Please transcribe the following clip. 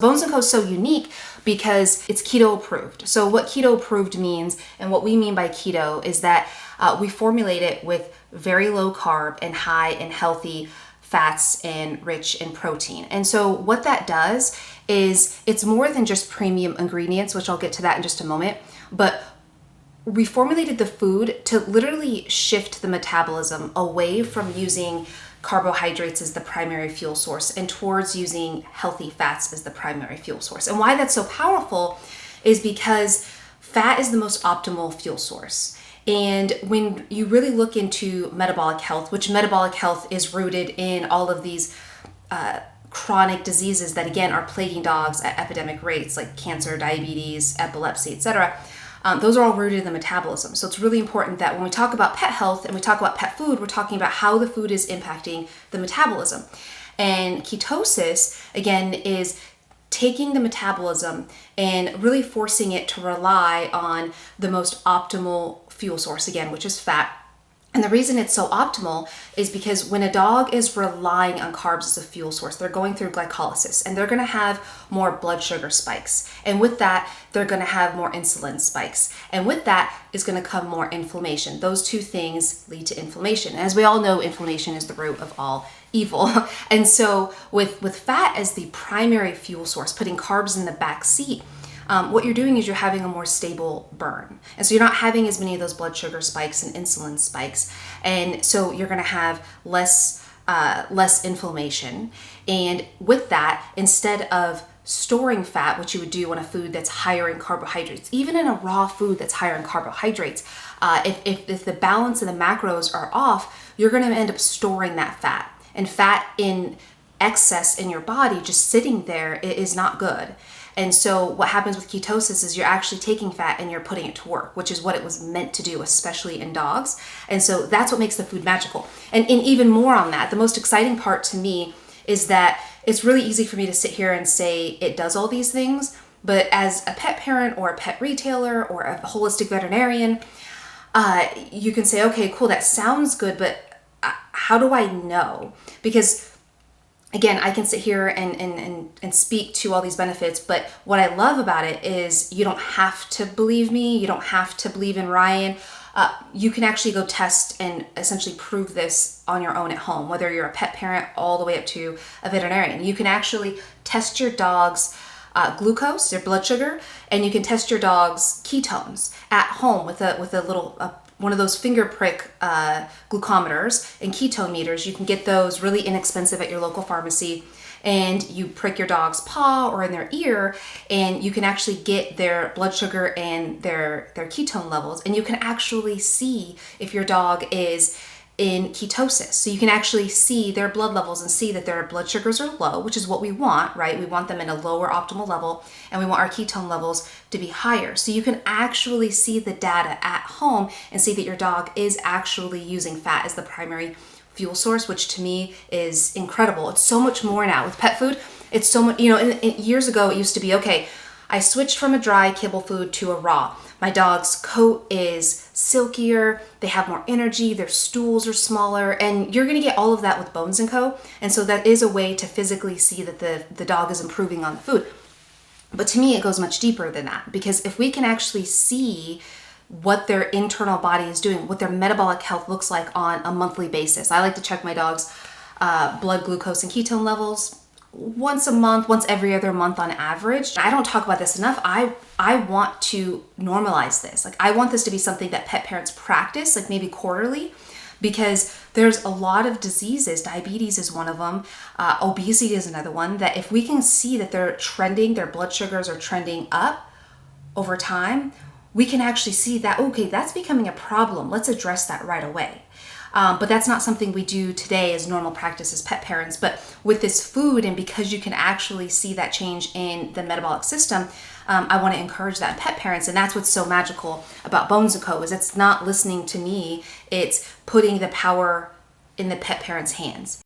Bones & Co is so unique because it's keto approved. So what keto approved means, and what we mean by keto, is that we formulate it with very low carb and high and healthy fats and rich in protein. And so what that does is it's more than just premium ingredients, which I'll get to that in just a moment, but we formulated the food to literally shift the metabolism away from using carbohydrates as the primary fuel source and towards using healthy fats as the primary fuel source. And why that's so powerful is because fat is the most optimal fuel source. And when you really look into metabolic health, which metabolic health is rooted in all of these chronic diseases that again are plaguing dogs at epidemic rates, like cancer, diabetes, epilepsy, etc. Those are all rooted in the metabolism. So it's really important that when we talk about pet health and we talk about pet food, we're talking about how the food is impacting the metabolism. And ketosis, again, is taking the metabolism and really forcing it to rely on the most optimal fuel source, again, which is fat. And the reason it's so optimal is because when a dog is relying on carbs as a fuel source, they're going through glycolysis and they're going to have more blood sugar spikes. And with that, they're going to have more insulin spikes. And with that is going to come more inflammation. Those two things lead to inflammation. And as we all know, inflammation is the root of all evil. And so with fat as the primary fuel source, putting carbs in the back seat, what you're doing is you're having a more stable burn. And so you're not having as many of those blood sugar spikes and insulin spikes. And so you're going to have less inflammation. And with that, instead of storing fat, which you would do on a food that's higher in carbohydrates, even in a raw food that's higher in carbohydrates, if the balance of the macros are off, you're going to end up storing that fat. And fat in excess in your body just sitting there is not good. And so what happens with ketosis is you're actually taking fat and you're putting it to work, which is what it was meant to do, especially in dogs. And so that's what makes the food magical. And even more on that, the most exciting part to me is that it's really easy for me to sit here and say it does all these things, but as a pet parent or a pet retailer or a holistic veterinarian, you can say, okay, cool, that sounds good, but how do I know? Because again, I can sit here and speak to all these benefits, but what I love about it is you don't have to believe me. You don't have to believe in Ryan. You can actually go test and essentially prove this on your own at home, whether you're a pet parent all the way up to a veterinarian. You can actually test your dog's glucose, their blood sugar, and you can test your dog's ketones at home with a little one of those finger prick glucometers and ketone meters. You can get those really inexpensive at your local pharmacy, and you prick your dog's paw or in their ear, and you can actually get their blood sugar and their ketone levels, and you can actually see if your dog is in ketosis. So you can actually see their blood levels and see that their blood sugars are low, which is what we want, right? We want them in a lower optimal level, and we want our ketone levels to be higher. So you can actually see the data at home and see that your dog is actually using fat as the primary fuel source, which to me is incredible. It's so much more now with pet food. It's so much, years ago it used to be, okay, I switched from a dry kibble food to a raw. My dog's coat is silkier, they have more energy, their stools are smaller, and you're gonna get all of that with Bones & Co. And so that is a way to physically see that the dog is improving on the food. But to me, it goes much deeper than that, because if we can actually see what their internal body is doing, what their metabolic health looks like on a monthly basis. I like to check my dog's blood glucose and ketone levels once a month, once every other month on average. I don't talk about this enough. I want to normalize this. Like, I want this to be something that pet parents practice, like maybe quarterly, because there's a lot of diseases. Diabetes is one of them. Obesity is another one, that if we can see that they're trending, their blood sugars are trending up over time, we can actually see that, okay, that's becoming a problem. Let's address that right away. But that's not something we do today as normal practice as pet parents. But with this food, and because you can actually see that change in the metabolic system, I want to encourage that in pet parents. And that's what's so magical about Bones & Co. is it's not listening to me. It's putting the power in the pet parents' hands.